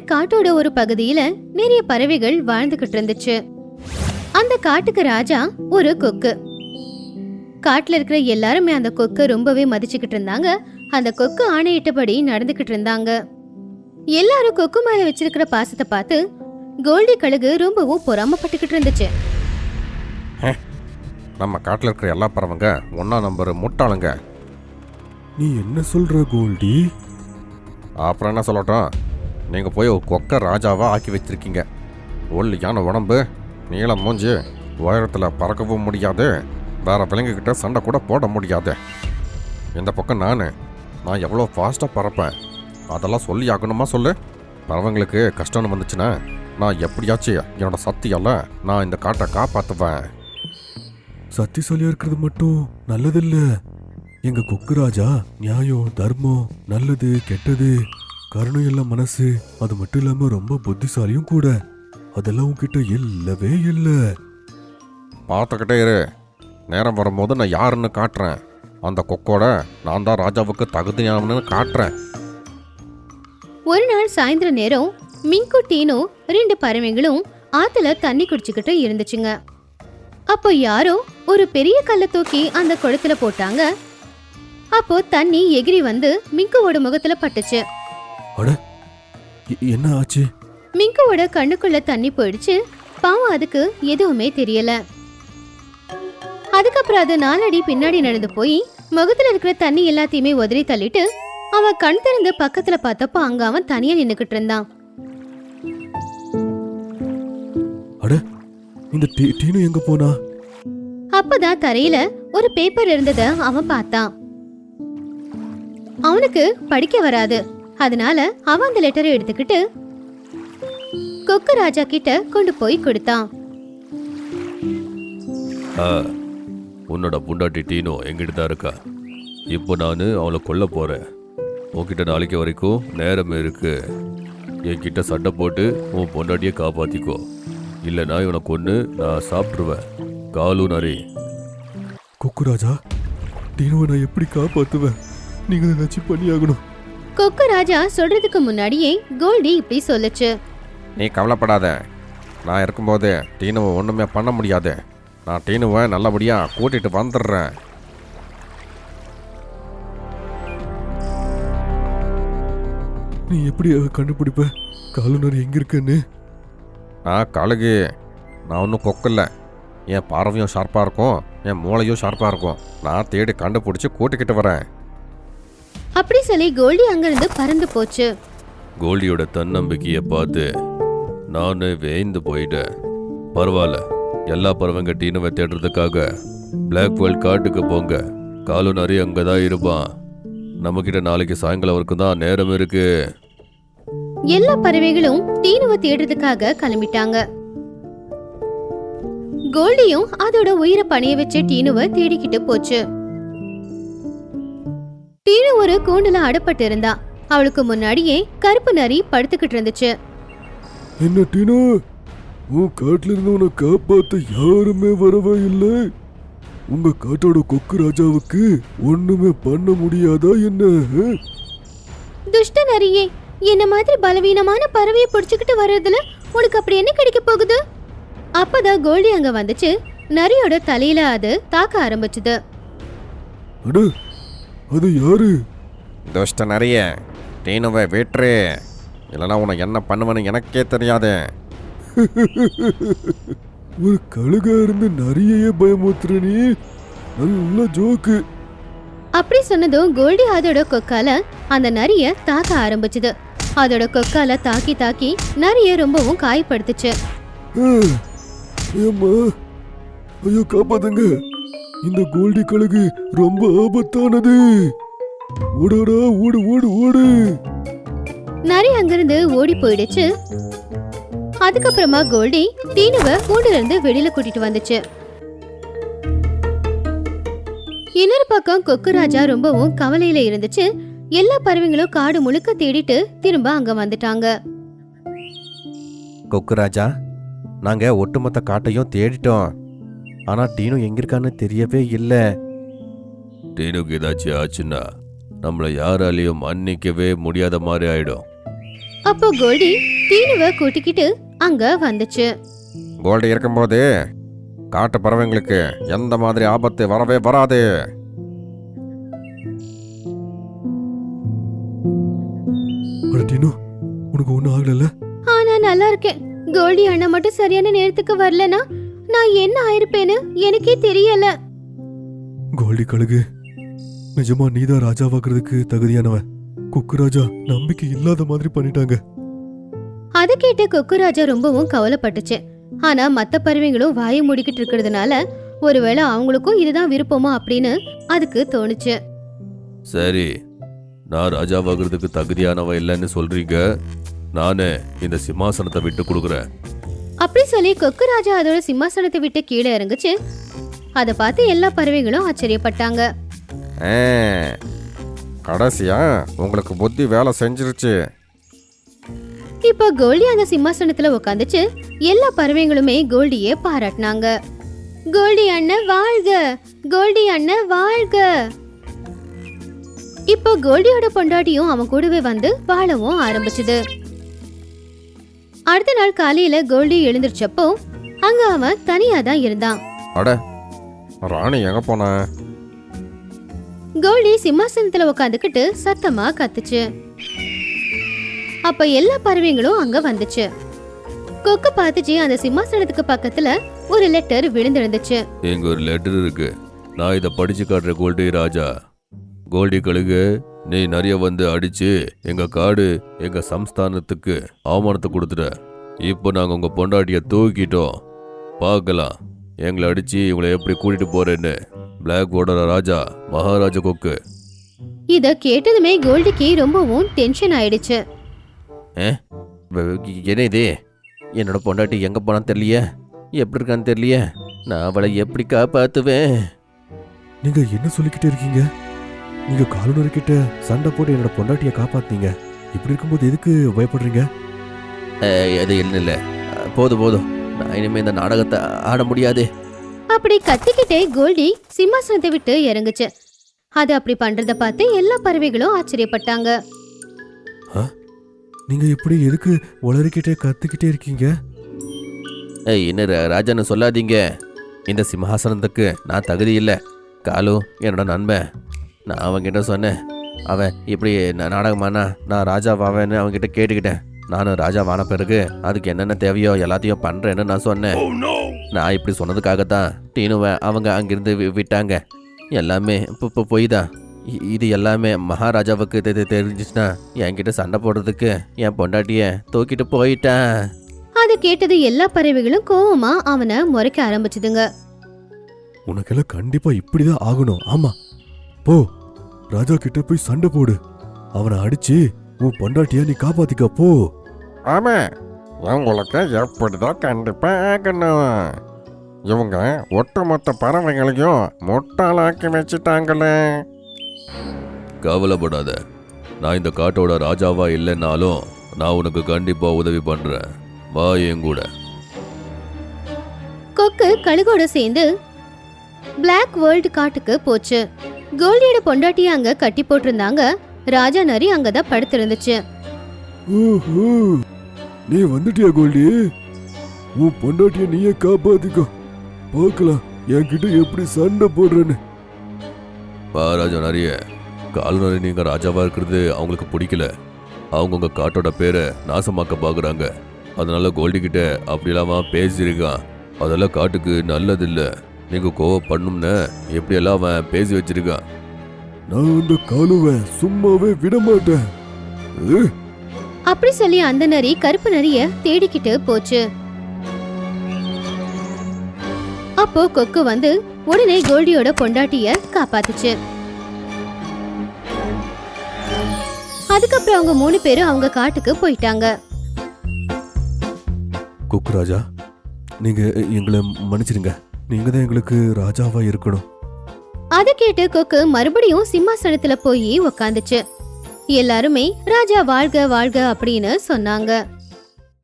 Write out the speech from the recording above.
காட்டோட ஒரு பகுதியில நிறைய பறவைகள் வாழ்ந்துகிட்டு இருந்துச்சு. அந்த காட்டுக்கு ராஜா ஒரு கொக்கு. காட்டுல இருக்கிற எல்லாருமே அந்த கொக்கு ரொம்பவே மதிச்சுக்கிட்டு இருந்தாங்க. அந்த கொக்கு ஆணையிட்டபடி நடந்துகிட்டு இருந்தாங்க. எல்லாரும் கொக்கு மேல வச்சிருக்கிற பாசத்தை பார்த்து கோல்டி கழுகு ரொம்பவும் பொறாமப்பட்டுக்கிட்டு இருந்துச்சு. நம்ம காட்டில் இருக்கிற எல்லா பறவைங்க ஒன்றா நம்பர் முட்டாளுங்க. நீ என்ன சொல்ற கோல்டி? அப்புறம் என்ன சொல்லட்டும், நீங்கள் போய் ஒரு கொக்கை ராஜாவாக ஆக்கி வச்சிருக்கீங்க. ஒல்லியான உடம்பு, நீளம் மூஞ்சி, உயரத்தில் பறக்கவும் முடியாது, வேற விலங்குகிட்ட சண்டை கூட போட முடியாது. இந்த பக்கம் நான் எவ்வளோ ஃபாஸ்ட்டாக பறப்பேன், அதெல்லாம் சொல்லி ஆகணுமா சொல்லு. பறவைங்களுக்கு கஷ்டம்னு வந்துச்சுன்னா நான் எப்படியாச்சும் என்னோட சக்தியால் நான் இந்த காட்டை காப்பாற்றுவேன். சக்திசாலியா இருக்கிறது மட்டும் நல்லதில்ல. எங்க கொக்கு ராஜா நியாயம், தர்மம், நல்லது, கெட்டது, கருணை எல்லாம் மனசு, அது மட்டும் இல்லாம ரொம்ப புத்திசாலியும் கூட. அதெல்லாம் உன்கிட்ட இல்லவே இல்லை. பார்த்துக்கிட்டே இரு, நேரம் வரும்போது நான் யாருன்னு காட்டுறேன். அந்த கொக்கோட நான் தான் ராஜாவுக்கு தகுதியானவன்னு காட்டுறேன். ஒரு நாள் சாயந்தர நேரம் மிங்கு டீனோ 2 பறவைகளும் ஆத்துல தண்ணி குடிச்சுக்கிட்டு இருந்துச்சுங்க. அப்போ யாரோ ஒரு பெரிய கல்லை தூக்கி அந்த குளத்துல போட்டாங்க. அப்போ தண்ணி எகிரி வந்து மிங்குவோட முகத்துல பட்டுச்சு. அட, என்ன ஆச்சு? மிங்குவோட கண்ணுக்குள்ள தண்ணி போயிடுச்சு. பாவம், அதுக்கு எதுவுமே தெரியல. அதுக்கப்புறம் அது 4 அடி பின்னாடி நடந்து போய் முகத்துல இருக்கிற தண்ணி எல்லாத்தையுமே உதறி தள்ளிட்டு அவன் கண் திறந்து பக்கத்துல பார்த்தப்ப அங்க அவன் தனியா நின்னுக்கிட்டு இருந்தான். அட, இந்த டீனு எங்க போனா? அப்பதான் தரையில ஒரு பேப்பர் இருந்தத அவன் பார்த்தான். அவனுக்கு படிக்க வராது. அதனால அவன் அந்த லெட்டரை எடுத்துக்கிட்டு கொக்கு ராஜா கிட்ட கொண்டு போய் கொடுத்தான். உன்னோட பொண்டாட்டி டீனோ எங்கிட்ட தான் இருக்கா. இப்போ நான் அவளை கொல்ல போகிறேன். உன்கிட்ட நாளைக்கு வரைக்கும் நேரம் இருக்கு. என்கிட்ட சண்டை போட்டு உன் பொண்டாட்டியை காப்பாற்றிக்கோ, இல்லைனா இவனை கொன்று நான் சாப்பிட்ருவேன். காலு நரி. கொக்கு ராஜா, டீனுவை நான் எப்படி காப்பாத்துவேன்? நீங்க ஏதாச்சும் பண்ணியாகணும். கொக்கு ராஜா சொல்றதுக்கு முன்னாடியே கோல்டி இப்படி சொல்லுச்சு. நீ கவலைப்படாத, நான் இருக்கும்போது டீனுவை ஒன்றுமே பண்ண முடியாது. நான் டீனுவை நல்லபடியாக கூட்டிகிட்டு வந்துடுறேன். நீ எப்படி கண்டுபிடிப்ப காலுனர் எங்க இருக்குன்னு? நான் கழுகு, நான் ஒன்றும் கொக்கில்ல. என் பார்வையும் ஷார்ப்பாக இருக்கும், என் மூளையும் ஷார்ப்பாக இருக்கும். நான் தேடி கண்டுபிடிச்சி கூட்டிக்கிட்டு வரேன். அப்படி சொல்லி கோல்டி அங்கிருந்து பறந்து போச்சு. கோல்டியோட தன்னம்பிக்கையை பார்த்து நான் வேந்து போயிட்டேன். பரவாயில்ல, எல்லா பறவைங்க டீனுவை தேடுறதுக்காக பிளாக் வேர்ல்ட் காட்டுக்கு போங்க. காலு நரி அங்கே தான் இருப்பான். நம்மக்கிட்ட நாளைக்கு சாயங்காலம் வரைக்கும் தான் நேரம் இருக்கு. எல்லா பறவைகளும் டீனுவை தேடுறதுக்காக கிளம்பிட்டாங்க. கோல்டியும் அதோட உயிரை பணைய வச்சு டீனுவை தேடிக்கிட்டு போச்சு. டீனு ஒரு கூண்டுல அடப்பட்டு இருந்தா. அவளுக்கு முன்னாடியே கருப்பு நரி படுத்துக்கிட்டு இருந்துச்சு. என்ன டீனு, உன் காட்டுல இருந்து உன்னை காப்பாத்த யாருமே வரவே இல்லை. உங்க காட்டோட கொக்கு ராஜாவுக்கு ஒண்ணுமே பண்ண முடியாதா என்ன? துஷ்ட நரியே, என்ன மாதிரி பலவீனமான பறவையை பிடிச்சுக்கிட்டு வர்றதுல உனக்கு அப்படி என்ன கிடைக்க போகுது? அப்பதான் கோல்டி அங்க வந்துச்சு. நரியோட தலையில அது தாக்க ஆரம்பிச்சுது. அட, அது யாரு? துஷ்ட நிறைய டீனுவை வெற்று, இல்லைனா உன்னை என்ன பண்ணுவேன்னு எனக்கே தெரியாது. ஒரு கழுகா இருந்து நிறைய பயமுத்துற நீ. நல்ல ஜோக்கு. அப்படி சொன்னதும் கோல்டி அதோட கொக்கால அந்த நரிய தாக்க ஆரம்பிச்சுது. அதோட கொக்கால தாக்கி தாக்கி நரிய ரொம்பவும் காயப்படுத்துச்சு. ஏம்மா, ஐயோ காப்பாத்துங்க, இந்த கோல்டி கழுகு ரொம்ப ஆபத்தானது. ஓடடா, ஓடு ஓடு ஓடு. நரி அங்கிருந்து ஓடி போயிடுச்சு. அதுக்கப்புறமா கோல்டி டீனுவை கூண்டுல இருந்து வெளியில கூட்டிட்டு வந்துச்சு. இன்னொரு பக்கம் கொக்கு ராஜா ரொம்பவும் கவலையில இருந்துச்சு. எல்லா பறவைங்களும் காடு முழுக்க தேடிட்டு திரும்ப அங்க வந்துட்டாங்க. கொக்கு ராஜா, நாங்கள் ஒட்டுமொத்த காட்டையும் தேடிட்டோம். ஆனால் டீனு எங்க இருக்கான்னு தெரியவே இல்லை. டீனுக்கு ஏதாச்சும் ஆச்சுன்னா நம்மளை யாராலையும் மன்னிக்கவே முடியாத மாதிரி ஆயிடும். அப்போ கோல்டி டீனுவை கூட்டிக்கிட்டு அங்க வந்துச்சு. கோல்டு இருக்கும்போது காட்டு பறவைங்களுக்கு எந்த மாதிரி ஆபத்து வரவே வராது. அட டீனு, உனக்கு ஒன்றும் ஆகல? ஆனா நல்லா இருக்கேன். கோல்டி அண்ணா மட்டும் சரியான நேரத்துக்கு வரலனா நான் என்ன ஆயிருப்பேன்னு எனக்கே தெரியல. கோல்டி கழுகு, நிஜமா நீதான் ராஜாவாக்குறதுக்கு தகுதியானவன். கொக்கு ராஜா நம்பிக்கை இல்லாத மாதிரி பண்ணிட்டாங்க. அத கேட்டு கொக்கு ராஜா ரொம்பவும் கவலைப்பட்டுச்சு. ஆனா மத்த பறவைங்களும் வாயை மூடிக்கிட்டு இருக்கிறதுனால ஒருவேளை அவங்களுக்கும் இதுதான் விருப்பமா அப்படின்னு அதுக்கு தோணுச்சு. சரி, நான் ராஜாவாகிறதுக்கு தகுதியானவ இல்லைன்னு சொல்றீங்க. நானே இந்த சிம்மாசனத்தை விட்டு கொடுக்குறேன். அப்படி சொல்லி கொக்கு ராஜா அதோட சிம்மாசனத்தை விட்டு கீழே இறங்குச்சு. அதை பார்த்து எல்லா பறவைகளும் ஆச்சரியப்பட்டாங்க. கடைசியா உங்களுக்கு புத்தி வேலை செஞ்சிருச்சு. இப்ப கோல்டி அந்த சிம்மாசனத்துல உட்காந்துச்சு. எல்லா பறவைகளுமே கோல்டியே பாராட்டினாங்க. கோல்டி அண்ணன் வாழ்க, கோல்டி அண்ணன் வாழ்க. இப்போ கோல்டியோட பொண்டாட்டியும் அவன் கூடவே வந்து வாழவும் ஆரம்பிச்சுது. அடுத்த நாள் காலையில கோல்டி எழுந்திருச்சப்போ அங்க அவன் தனியா தான் இருந்தான். அட, ராணி எங்க போன? கோல்டி சிம்மாசனத்துல உட்காந்துக்கிட்டு சத்தமா கத்துச்சு. அப்ப எல்லா பறவைங்களும் அங்க வந்துச்சு. கொக்கு பார்த்துச்சு. அந்த சிம்மாசனத்துக்கு பக்கத்துல ஒரு லெட்டர் விழுந்திருந்துச்சு. இங்க ஒரு லெட்டர் இருக்கு. நான் இதை படிச்சு காட்டுறேன். கோல்டி ராஜா, கோல்டி கழுகு, நீ நிறைய வந்து அடிச்சு எங்க காடு எங்க சம்ஸ்தானத்துக்கு அவமானத்தை கொடுத்துட்ட. இப்போ நாங்க உங்க பொண்டாட்டிய தூக்கிட்டோம். பார்க்கலாம் எங்களை அடிச்சு இவங்களை எப்படி கூட்டிட்டு போறேன்னு. பிளாக் வாட்டர் ராஜா மகாராஜா கொக்கு. இத கேட்டதுமே கோல்டிக்கு ரொம்பவும் டென்ஷன் ஆயிடுச்சு. என்ன இது? என்னோட பொண்டாட்டி எங்கே போனான்னு தெரியலையே, எப்படி இருக்கான்னு தெரியலையே. நான் அவளை எப்படி காப்பாற்றுவேன்? நீங்க என்ன சொல்லிக்கிட்டே இருக்கீங்க? நீங்க காலூனர் கிட்ட சண்டை போட்டு என்னோட பொண்டாட்டியை காப்பாத்தீங்க. இப்படி இருக்கும்போது எதுக்கு பயப்படுறீங்க? அது என்ன இல்லை, போதும் போதும், நான் இனிமே இந்த நாடகத்தை ஆட முடியாது. அப்படி கத்திக்கிட்டே கோல்டி சிம்மாசனத்தை விட்டு இறங்குச்சு. அது அப்படி பண்றத பார்த்து எல்லா பறவைகளும் ஆச்சரியப்பட்டாங்க. நீங்க இப்படி எதுக்கு உளறிக்கிட்டே கத்திக்கிட்டே இருக்கீங்க? என்ன ராஜான்னு சொல்லாதீங்க. இந்த சிம்ஹாசனத்துக்கு நான் தகுதி இல்லை. காலு என்னோட நண்பன். நான் அவன்கிட்ட சொன்னேன், அவன் இப்படி நாடகமானா நான் ராஜாவாவேன்னு அவன்கிட்ட கேட்டுக்கிட்டேன். நானும் ராஜாவான பிறகு அதுக்கு என்னென்ன தேவையோ எல்லாத்தையும் பண்ணுறேன்னு நான் சொன்னேன். நான் இப்படி சொன்னதுக்காகத்தான் டீனுவை அவங்க அங்கிருந்து விட்டாங்க. எல்லாமே இப்போ போய் தான். இது எல்லாமே மகாராஜாவுக்கு தெரிஞ்சிச்சுன்னா என்கிட்ட சண்டை போடுறதுக்கு என் பொண்டாட்டிய தூக்கிட்டு போயிட்டேன். அதை கேட்டது எல்லா பறவைகளும் கோவமா அவனை முறைக்க ஆரம்பிச்சுதுங்க. உனக்கெல்லாம் கண்டிப்பா இப்படிதான் ஆகணும். ஆமா, போ ராஜா கிட்ட போய் சண்டை போடு. அவனை அடிச்சு உன் பொண்டாட்டிய நீ காப்பாத்திக்க போ. ஆமா, உங்களுக்கு எப்படிதான் கண்டிப்பா ஆகணும். இவங்க ஒட்டுமொத்த பறவைகளையும் முட்டாளாக்கி வச்சுட்டாங்களே. கவலைப்படாத, நான் இந்த காட்டோட ராஜாவா இல்லைன்னாலும் நான் உனக்கு கண்டிப்பா உதவி பண்றேன். வா என் கூட. கொக்கு கழுகோட சேர்ந்து பிளாக் வேர்ல்ட் காட்டுக்கு போச்சு. கோல்டியோட பொண்டாட்டிய அங்க கட்டி போட்டிருந்தாங்க. ராஜா நரி அங்கதான் படுத்திருந்துச்சு. நீ வந்துட்டியா கோல்டி? உன் பொண்டாட்டிய நீயே காப்பாத்திக்கோ. பார்க்கலாம் என்கிட்ட எப்படி சண்டை போடுறேன்னு. ராஜா நிறைய கால்நடை நீங்க ராஜாவா இருக்கிறது அவங்களுக்கு பிடிக்கல. அவங்க உங்க காட்டோட பேரை நாசமாக்க பாக்குறாங்க. அதனால கோல்டி கிட்ட அப்படியெல்லாம் பேசியிருக்கான். அதெல்லாம் காட்டுக்கு நல்லதில்ல. நீங்க கோவப்படணும்னு எப்படியெல்லாம் அவன் பேசி வச்சிருக்கான். நான் அந்த காலுவை சும்மாவே விட மாட்டேன். அப்படி சொல்லி அந்த நரி கருப்பு நரிய தேடிக்கிட்டு போச்சு. அப்போ கொக்கு வந்து உடனே கோல்டியோட பொண்டாட்டிய காப்பாத்துச்சு. அதுக்கப்புறம் அவங்க 3 பேரும் அவங்க காட்டுக்கு போயிட்டாங்க. கொக்கு ராஜா, நீங்க எங்களை மன்னிச்சிடுங்க. நீங்க தான் எங்களுக்கு ராஜாவா இருக்கணும். அத கேட்டு கொக்கு மறுபடியும் சிம்மாசனத்துல போய் உக்காந்துச்சு. எல்லாருமே ராஜா வாழ்க வாழ்க அப்படின்னு சொன்னாங்க.